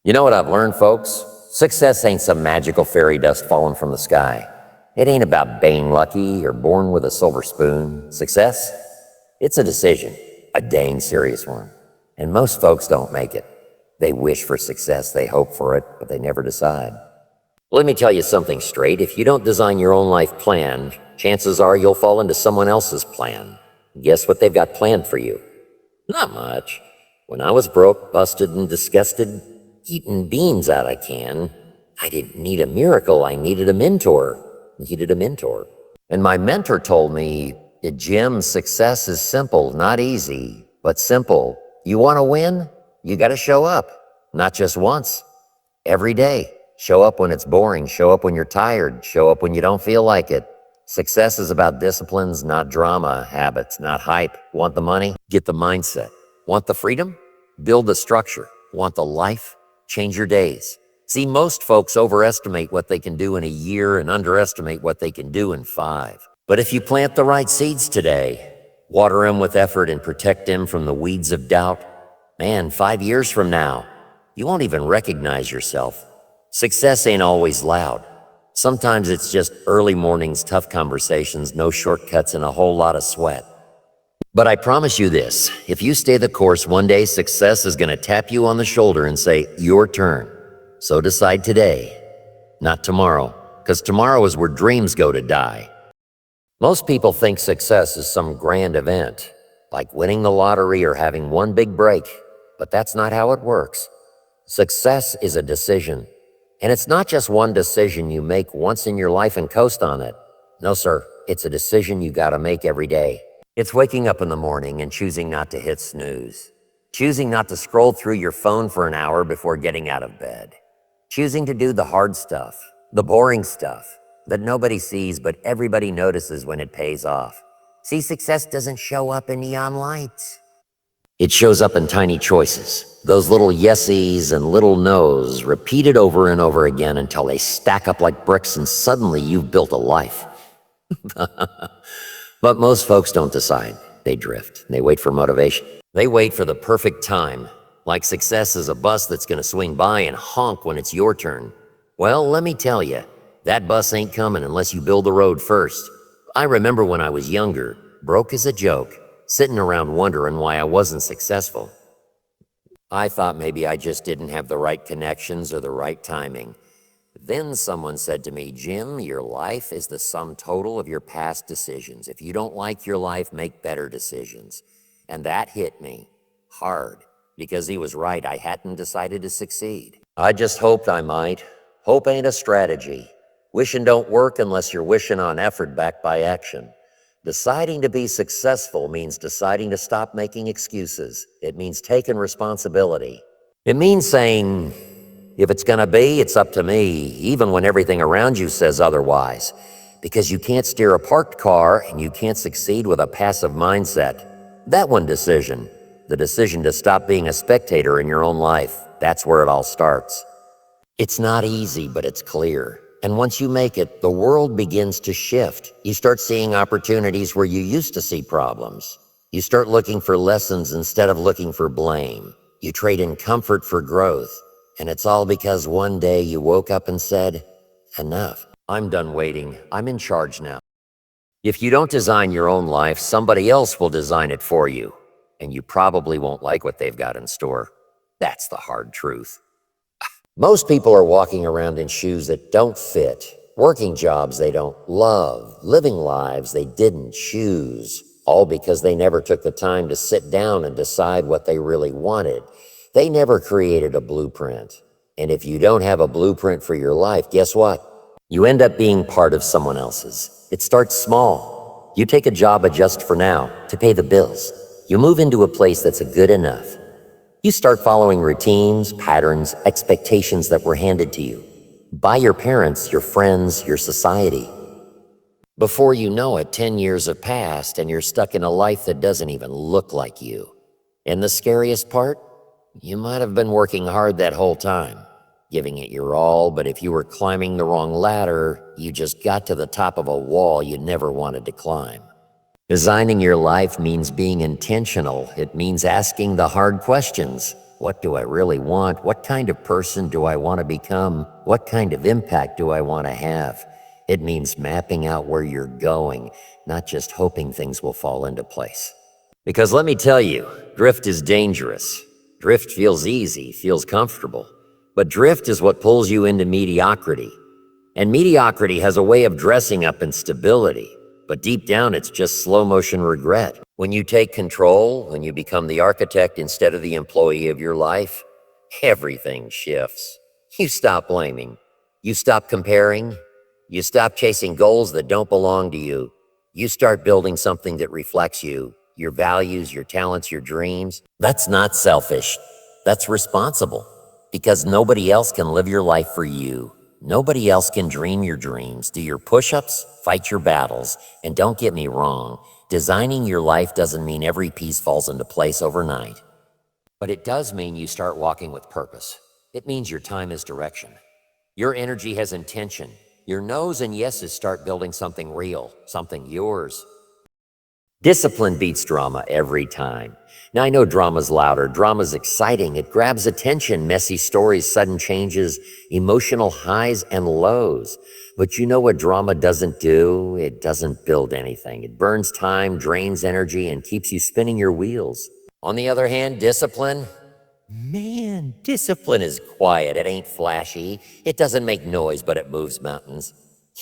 You know what I've learned, folks? Success ain't some magical fairy dust falling from the sky. It ain't about being lucky or born with a silver spoon. Success? It's a decision, a dang serious one. And most folks don't make it. They wish for success, they hope for it, but they never decide. Let me tell you something straight. If you don't design your own life plan, chances are you'll fall into someone else's plan. Guess what they've got planned for you? Not much. When I was broke, busted, and disgusted, eating beans out of a can, I didn't need a miracle. I needed a mentor. And my mentor told me, Jim, success is simple, not easy, but simple. You want to win? You got to show up. Not just once. Every day. Show up when it's boring. Show up when you're tired. Show up when you don't feel like it. Success is about disciplines, not drama. Habits, not hype. Want the money? Get the mindset. Want the freedom? Build the structure. Want the life? Change your days. See, most folks overestimate what they can do in a year and underestimate what they can do in 5. But if you plant the right seeds today, water them with effort and protect them from the weeds of doubt, man, 5 years from now, you won't even recognize yourself. Success ain't always loud. Sometimes it's just early mornings, tough conversations, no shortcuts, and a whole lot of sweat. But I promise you this, if you stay the course, one day success is going to tap you on the shoulder and say, your turn. So decide today, not tomorrow, because tomorrow is where dreams go to die. Most people think success is some grand event, like winning the lottery or having one big break, but that's not how it works. Success is a decision, and it's not just one decision you make once in your life and coast on it. No, sir, it's a decision you got to make every day. It's waking up in the morning and choosing not to hit snooze, choosing not to scroll through your phone for an hour before getting out of bed, choosing to do the hard stuff, the boring stuff that nobody sees but everybody notices when it pays off. See, success doesn't show up in neon lights. It shows up in tiny choices, those little yesies and little no's repeated over and over again until they stack up like bricks and suddenly you've built a life. But most folks don't decide. They drift. They wait for motivation. They wait for the perfect time, like success is a bus that's going to swing by and honk when it's your turn. Well, let me tell you, that bus ain't coming unless you build the road first. I remember when I was younger, broke as a joke, sitting around wondering why I wasn't successful. I thought maybe I just didn't have the right connections or the right timing. Then someone said to me, Jim, your life is the sum total of your past decisions. If you don't like your life, make better decisions. And that hit me hard because he was right. I hadn't decided to succeed. I just hoped I might. Hope ain't a strategy. Wishing don't work unless you're wishing on effort backed by action. Deciding to be successful means deciding to stop making excuses. It means taking responsibility. It means saying, if it's gonna be, it's up to me, even when everything around you says otherwise. Because you can't steer a parked car and you can't succeed with a passive mindset. That one decision, the decision to stop being a spectator in your own life, that's where it all starts. It's not easy, but it's clear. And once you make it, the world begins to shift. You start seeing opportunities where you used to see problems. You start looking for lessons instead of looking for blame. You trade in comfort for growth. And it's all because one day you woke up and said, enough. I'm done waiting. I'm in charge now. If you don't design your own life, somebody else will design it for you. And you probably won't like what they've got in store. That's the hard truth. Most people are walking around in shoes that don't fit, working jobs they don't love, living lives they didn't choose, all because they never took the time to sit down and decide what they really wanted. They never created a blueprint. And if you don't have a blueprint for your life, guess what? You end up being part of someone else's. It starts small. You take a job just for now to pay the bills. You move into a place that's good enough. You start following routines, patterns, expectations that were handed to you by your parents, your friends, your society. Before you know it, 10 years have passed and you're stuck in a life that doesn't even look like you. And the scariest part? You might have been working hard that whole time, giving it your all, but if you were climbing the wrong ladder, you just got to the top of a wall you never wanted to climb. Designing your life means being intentional. It means asking the hard questions. What do I really want? What kind of person do I want to become? What kind of impact do I want to have? It means mapping out where you're going, not just hoping things will fall into place. Because let me tell you, drift is dangerous. Drift feels easy, feels comfortable. But drift is what pulls you into mediocrity. And mediocrity has a way of dressing up in stability. But deep down, it's just slow motion regret. When you take control, when you become the architect instead of the employee of your life, everything shifts. You stop blaming. You stop comparing. You stop chasing goals that don't belong to you. You start building something that reflects you, your values, your talents, your dreams. That's not selfish. That's responsible. Because nobody else can live your life for you. Nobody else can dream your dreams, do your push-ups, fight your battles. And don't get me wrong, designing your life doesn't mean every piece falls into place overnight. But it does mean you start walking with purpose. It means your time has direction. Your energy has intention. Your no's and yeses start building something real, something yours. Discipline beats drama every time. Now I know drama's louder, drama's exciting, it grabs attention, messy stories, sudden changes, emotional highs and lows. But you know what drama doesn't do? It doesn't build anything. It burns time, drains energy, and keeps you spinning your wheels. On the other hand, discipline, man, discipline is quiet. It ain't flashy. It doesn't make noise, but it moves mountains.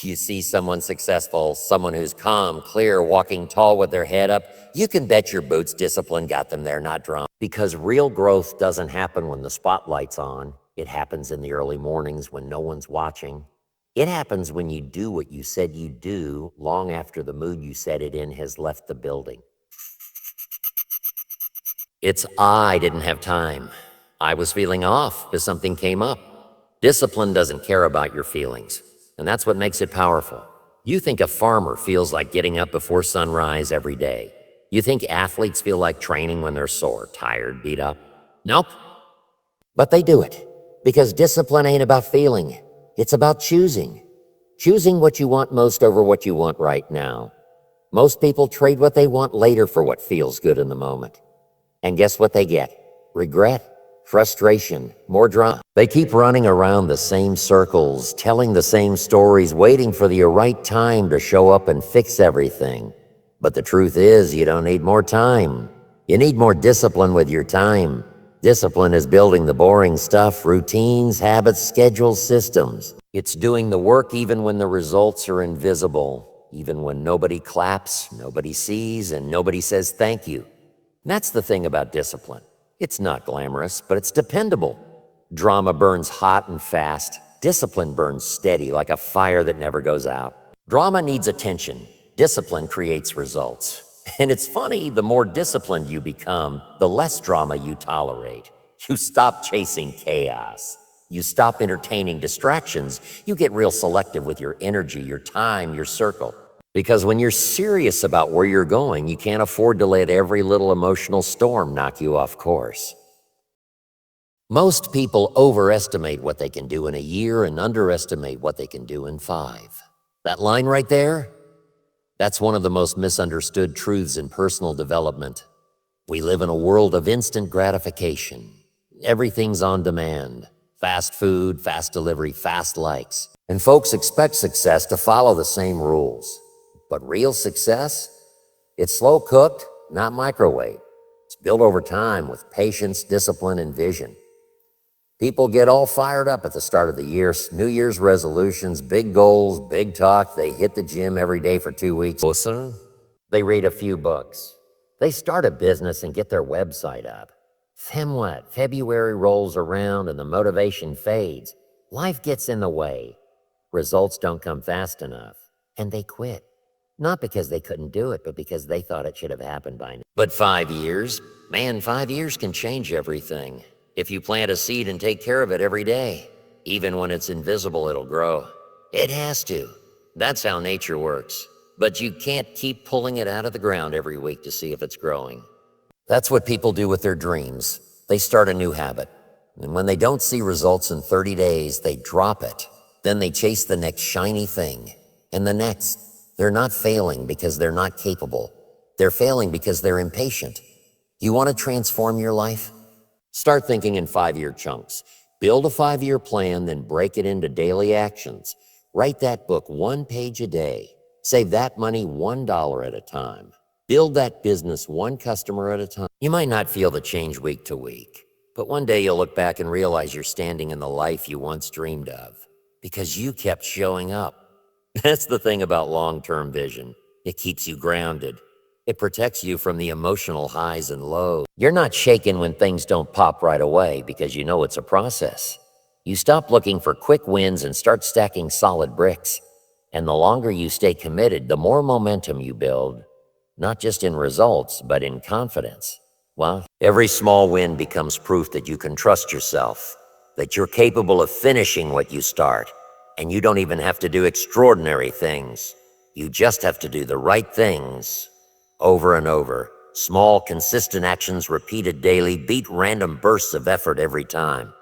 You see someone successful, someone who's calm, clear, walking tall with their head up, you can bet your boots discipline got them there, not drama. Because real growth doesn't happen when the spotlight's on. It happens in the early mornings when no one's watching. It happens when you do what you said you'd do long after the mood you said it in has left the building. It's I didn't have time. I was feeling off because something came up. Discipline doesn't care about your feelings. And that's what makes it powerful. You think a farmer feels like getting up before sunrise every day. You think athletes feel like training when they're sore, tired, beat up. Nope. But they do it because discipline ain't about feeling. It's about choosing. Choosing what you want most over what you want right now. Most people trade what they want later for what feels good in the moment. And guess what they get? Regret. Frustration, more drama. They keep running around the same circles, telling the same stories, waiting for the right time to show up and fix everything. But the truth is, you don't need more time. You need more discipline with your time. Discipline is building the boring stuff, routines, habits, schedules, systems. It's doing the work even when the results are invisible, even when nobody claps, nobody sees, and nobody says thank you. That's the thing about discipline. It's not glamorous, but it's dependable. Drama burns hot and fast. Discipline burns steady like a fire that never goes out. Drama needs attention. Discipline creates results. And it's funny, the more disciplined you become, the less drama you tolerate. You stop chasing chaos. You stop entertaining distractions. You get real selective with your energy, your time, your circle. Because when you're serious about where you're going, you can't afford to let every little emotional storm knock you off course. Most people overestimate what they can do in a year and underestimate what they can do in 5. That line right there, that's one of the most misunderstood truths in personal development. We live in a world of instant gratification. Everything's on demand. Fast food, fast delivery, fast likes. And folks expect success to follow the same rules. But real success, it's slow cooked, not microwave. It's built over time with patience, discipline, and vision. People get all fired up at the start of the year, New Year's resolutions, big goals, big talk. They hit the gym every day for 2 weeks. They read a few books. They start a business and get their website up. Then what? February rolls around and the motivation fades. Life gets in the way. Results don't come fast enough. And they quit. Not because they couldn't do it, but because they thought it should have happened by now. But 5 years, man, 5 years can change everything. If you plant a seed and take care of it every day, even when it's invisible, it'll grow. It has to. That's how nature works. But you can't keep pulling it out of the ground every week to see if it's growing. That's what people do with their dreams. They start a new habit. And when they don't see results in 30 days, they drop it. Then they chase the next shiny thing and the next. They're not failing because they're not capable. They're failing because they're impatient. You want to transform your life? Start thinking in 5-year chunks. Build a 5-year plan, then break it into daily actions. Write that book 1 page a day. Save that money $1 at a time. Build that business one customer at a time. You might not feel the change week to week, but one day you'll look back and realize you're standing in the life you once dreamed of because you kept showing up. That's the thing about long-term vision. It keeps you grounded. It protects you from the emotional highs and lows. You're not shaken when things don't pop right away because you know it's a process. You stop looking for quick wins and start stacking solid bricks. And the longer you stay committed, the more momentum you build, not just in results, but in confidence. Well, every small win becomes proof that you can trust yourself, that you're capable of finishing what you start, and you don't even have to do extraordinary things. You just have to do the right things over and over. Small, consistent actions repeated daily beat random bursts of effort every time.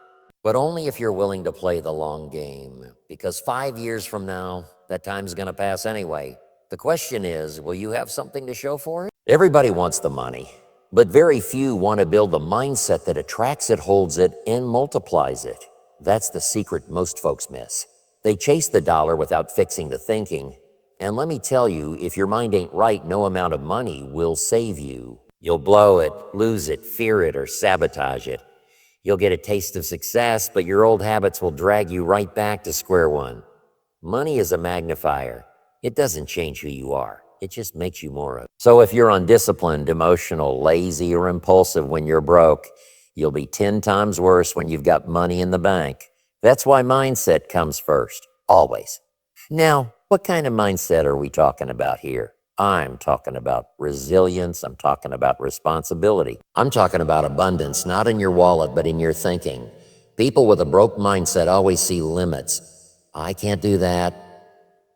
But only if you're willing to play the long game, because 5 years from now, that time's gonna pass anyway. The question is, will you have something to show for it? Everybody wants the money, but very few want to build the mindset that attracts it, holds it, and multiplies it. That's the secret most folks miss. They chase the dollar without fixing the thinking. And let me tell you, if your mind ain't right, no amount of money will save you. You'll blow it, lose it, fear it, or sabotage it. You'll get a taste of success, but your old habits will drag you right back to square one. Money is a magnifier. It doesn't change who you are. It just makes you more of it. So if you're undisciplined, emotional, lazy, or impulsive when you're broke, you'll be 10 times worse when you've got money in the bank. That's why mindset comes first, always. Now, what kind of mindset are we talking about here? I'm talking about resilience. I'm talking about responsibility. I'm talking about abundance, not in your wallet, but in your thinking. People with a broke mindset always see limits. I can't do that.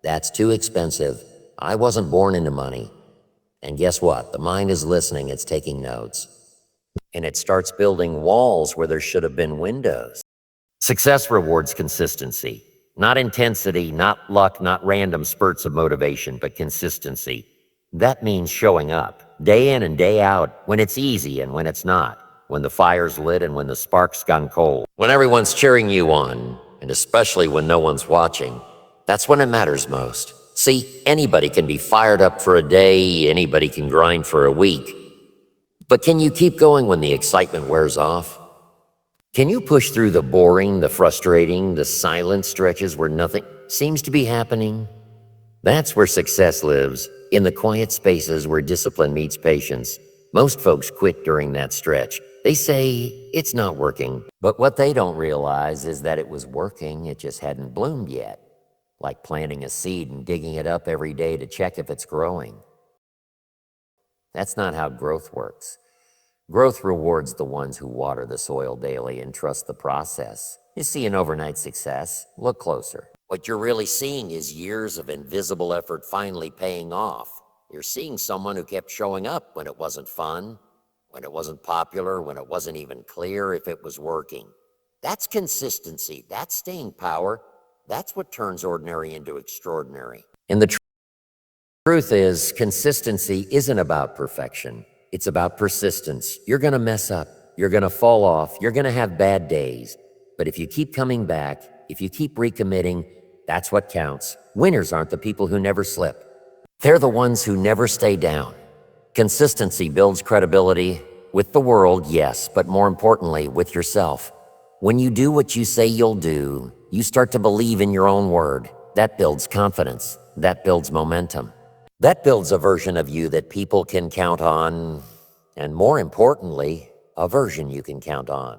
That's too expensive. I wasn't born into money. And guess what? The mind is listening. It's taking notes. And it starts building walls where there should have been windows. Success rewards consistency, not intensity, not luck, not random spurts of motivation, but consistency. That means showing up day in and day out when it's easy and when it's not, when the fire's lit and when the spark's gone cold, when everyone's cheering you on, and especially when no one's watching. That's when it matters most. See, anybody can be fired up for a day, anybody can grind for a week. But can you keep going when the excitement wears off? Can you push through the boring, the frustrating, the silent stretches where nothing seems to be happening? That's where success lives, in the quiet spaces where discipline meets patience. Most folks quit during that stretch. They say, it's not working. But what they don't realize is that it was working, it just hadn't bloomed yet. Like planting a seed and digging it up every day to check if it's growing. That's not how growth works. Growth rewards the ones who water the soil daily and trust the process. You see an overnight success? Look closer. What you're really seeing is years of invisible effort finally paying off. You're seeing someone who kept showing up when it wasn't fun, when it wasn't popular, when it wasn't even clear if it was working. That's consistency. That's staying power. That's what turns ordinary into extraordinary. And the truth is, consistency isn't about perfection. It's about persistence. You're going to mess up. You're going to fall off. You're going to have bad days. But if you keep coming back, if you keep recommitting, that's what counts. Winners aren't the people who never slip. They're the ones who never stay down. Consistency builds credibility with the world, yes, but more importantly, with yourself. When you do what you say you'll do, you start to believe in your own word. That builds confidence. That builds momentum. That builds a version of you that people can count on, and more importantly, a version you can count on.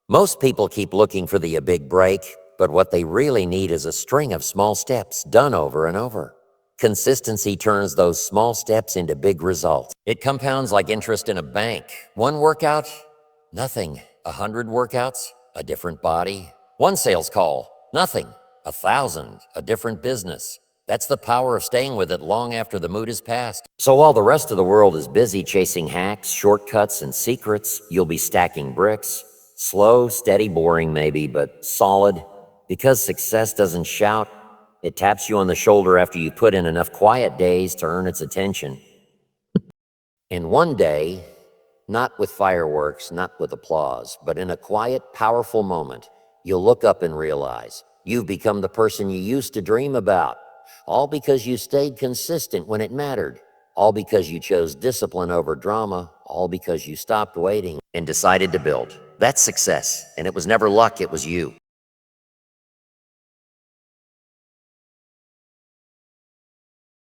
Most people keep looking for the big break, but what they really need is a string of small steps done over and over. Consistency turns those small steps into big results. It compounds like interest in a bank. One workout, nothing. 100 workouts, a different body. One sales call, nothing. 1,000, a different business. That's the power of staying with it long after the mood is past. So while the rest of the world is busy chasing hacks, shortcuts, and secrets, you'll be stacking bricks. Slow, steady, boring maybe, but solid. Because success doesn't shout, it taps you on the shoulder after you put in enough quiet days to earn its attention. And one day, Not with fireworks, not with applause, but in a quiet, powerful moment, you'll look up and realize you've become the person you used to dream about. All because you stayed consistent when it mattered. All because you chose discipline over drama. All because you stopped waiting and decided to build. That's success, and it was never luck, it was you.